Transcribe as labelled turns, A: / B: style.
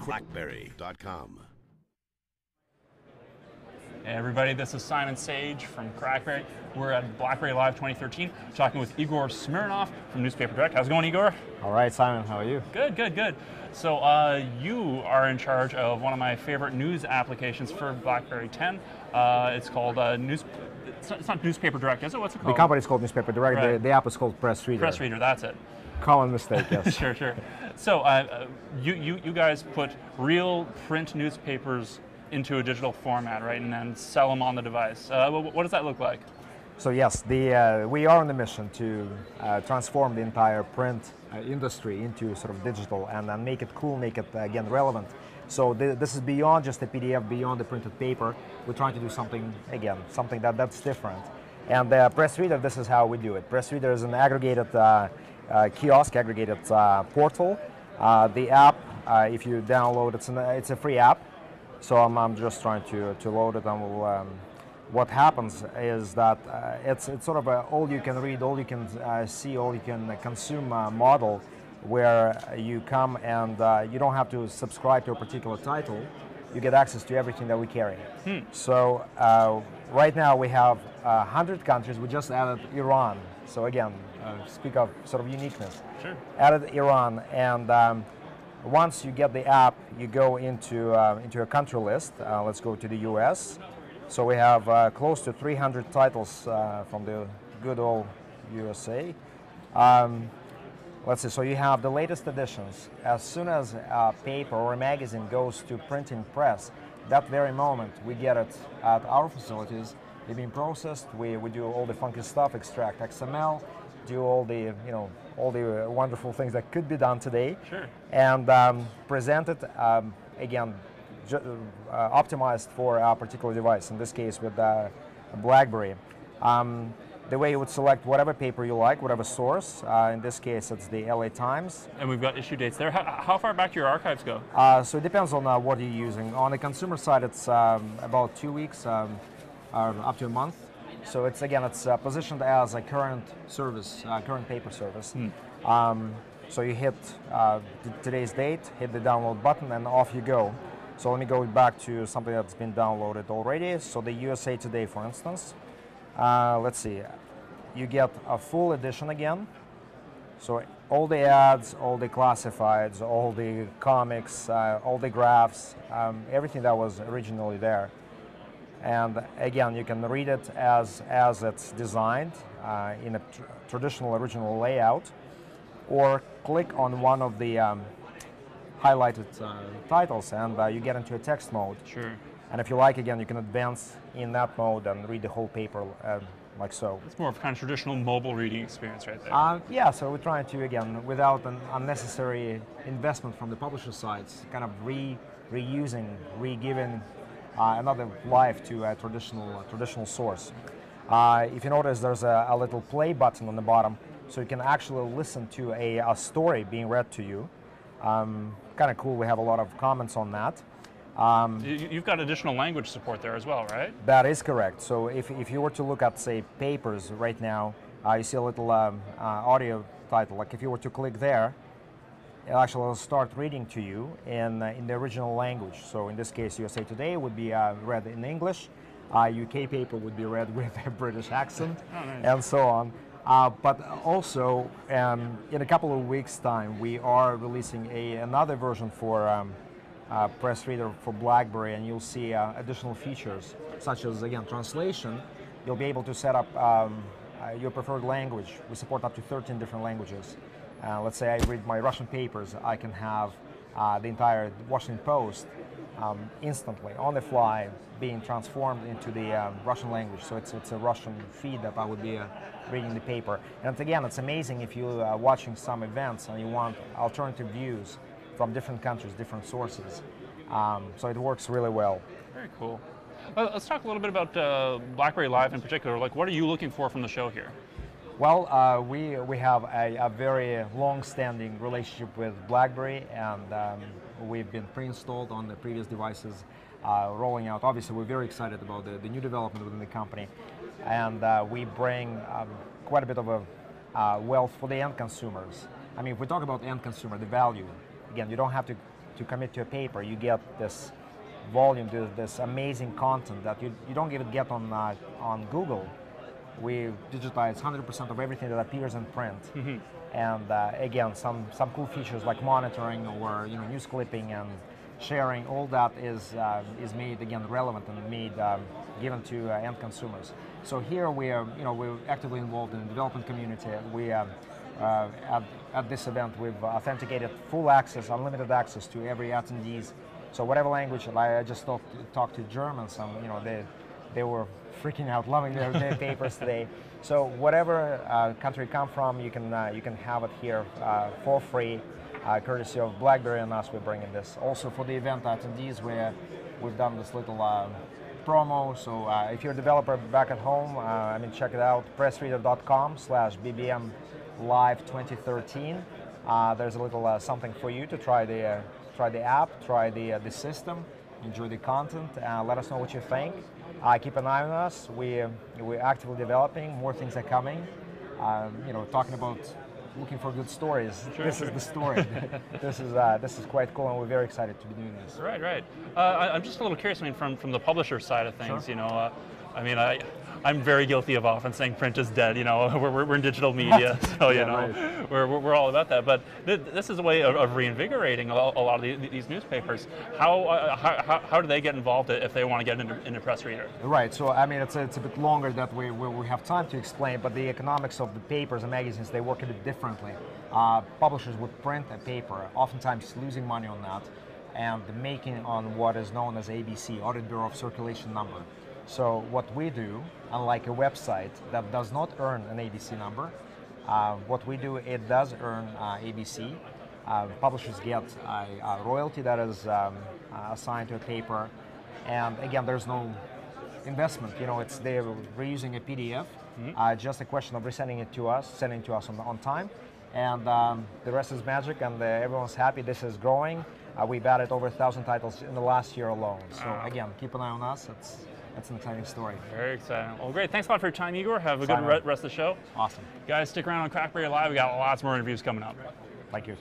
A: Blackberry.com.
B: Hey everybody, this is Simon Sage from Crackberry. We're at Blackberry Live 2013, talking with Igor Smirnoff from Newspaper Direct. How's it going, Igor?
C: All right, Simon, how are you?
B: Good, good, good. So you are in charge of one of my favorite news applications for Blackberry 10. It's called it's not Newspaper Direct, is it? What's it called?
C: The company is called Newspaper Direct.
B: Right.
C: The app is called Press Reader.
B: Press Reader, that's it.
C: Common mistake, yes.
B: Sure, sure. So you guys put real print newspapers into a digital format, right, and then sell them on the device. What does that look like?
C: So yes, we are on the mission to transform the entire print industry into sort of digital and then make it cool, make it, again, relevant. So this is beyond just a PDF, beyond the printed paper. We're trying to do something, again, something that's different. And Press Reader, this is how we do it. Press Reader is an aggregated kiosk, aggregated portal. The app, if you download, it's a free app. So I'm just trying to load it, and what happens is that it's sort of a all you can read, all you can see, all you can consume model, where you come and you don't have to subscribe to a particular title. You get access to everything that we carry. So right now we have 100 countries. We just added Iran. So again, speak of sort of uniqueness.
B: Sure.
C: Added Iran, and once you get the app, you go into a country list. Let's go to the US. So we have close to 300 titles from the good old USA. Let's see, so you have the latest editions. As soon as a paper or a magazine goes to printing press, that very moment we get it at our facilities. They've been processed. We do all the funky stuff, extract XML, do all the wonderful things that could be done today.
B: Sure.
C: And present it again, optimized for a particular device. In this case, with Blackberry. The way you would select whatever paper you like, whatever source. In this case, it's the LA Times.
B: And we've got issue dates there. How far back do your archives go?
C: So it depends on what you're using. On the consumer side, it's about 2 weeks, up to a month. So it's positioned as a current service, current paper service. So you hit today's date, hit the download button, and off you go. So let me go back to something that's been downloaded already. So the USA Today, for instance. Let's see, you get a full edition again. So all the ads, all the classifieds, all the comics, all the graphs, everything that was originally there. And again, you can read it as it's designed in a traditional original layout, or click on one of the highlighted titles and you get into a text mode.
B: Sure.
C: And if you like, again, you can advance in that mode and read the whole paper like so.
B: It's more of a kind of traditional mobile reading experience right there.
C: Yeah, so we're trying to, again, without an unnecessary investment from the publisher sides, kind of reusing, re-giving another life to a traditional source. If you notice, there's a little play button on the bottom, so you can actually listen to a story being read to you. Kind of cool. We have a lot of comments on that.
B: You've got additional language support there as well, right?
C: That is correct. So if you were to look at, say, papers right now, you see a little audio title. Like if you were to click there, it actually will start reading to you in the original language. So in this case, USA Today would be read in English, UK paper would be read with a British accent, and so on. But also, in a couple of weeks' time, we are releasing another version for Press Reader for Blackberry, and you'll see additional features, such as, again, translation. You'll be able to set up your preferred language. We support up to 13 different languages. Let's say I read my Russian papers, I can have the entire Washington Post instantly, on the fly, being transformed into the Russian language. So it's a Russian feed that I would be reading the paper. And again, it's amazing if you're watching some events and you want alternative views from different countries, different sources. So it works really well.
B: Very cool. Let's talk a little bit about Blackberry Live in particular. Like, what are you looking for from the show here?
C: Well, we have a very long-standing relationship with Blackberry, and we've been pre-installed on the previous devices, rolling out. Obviously, we're very excited about the new development within the company, and we bring quite a bit of a wealth for the end consumers. I mean, if we talk about end consumer, the value, again, you don't have to commit to a paper. You get this volume, this amazing content that you don't even get on Google. We digitize 100% of everything that appears in print. And again, some cool features like monitoring or news clipping and sharing. All that is made again relevant and made given to end consumers. So here we are, we're actively involved in the development community. We at this event we've authenticated full access, unlimited access to every attendees. So whatever language, I just talked to Germans, and they were freaking out, loving their papers today. So whatever country you come from, you can have it here for free, courtesy of Blackberry and us. We're bringing this. Also for the event attendees, we've done this little promo. So if you're a developer back at home, check it out. pressreader.com/BBM Live 2013. There's a little something for you to try the app, try the system, enjoy the content, let us know what you think. Keep an eye on us. We're actively developing. More things are coming. Talking about looking for good stories. This is the story. This is quite cool, and we're very excited to be doing this.
B: Right. I'm just a little curious. from the publisher side of things,
C: Sure.
B: I'm very guilty of often saying print is dead. We're in digital media, so
C: right.
B: we're all about that. But this is a way of reinvigorating a lot of these newspapers. How do they get involved if they want to get into Press Reader?
C: Right. So it's a bit longer that we have time to explain, but the economics of the papers and magazines, they work a bit differently. Publishers would print a paper, oftentimes losing money on that, and making on what is known as ABC, Audit Bureau of Circulation number. So what we do, unlike a website that does not earn an ABC number, what we do, it does earn ABC. Publishers get a royalty that is assigned to a paper, and again, there's no investment. They're reusing a PDF. Just a question of resending it to us, sending it to us on time, and the rest is magic, and everyone's happy. This is growing. We've added over 1,000 titles in the last year alone. So again, keep an eye on us. That's an exciting story.
B: Very exciting. Well, great. Thanks a lot for your time, Igor. Have a good rest of the show.
C: Awesome.
B: Guys, stick around on Crackberry Live. We got lots more interviews coming up.
C: Thank you.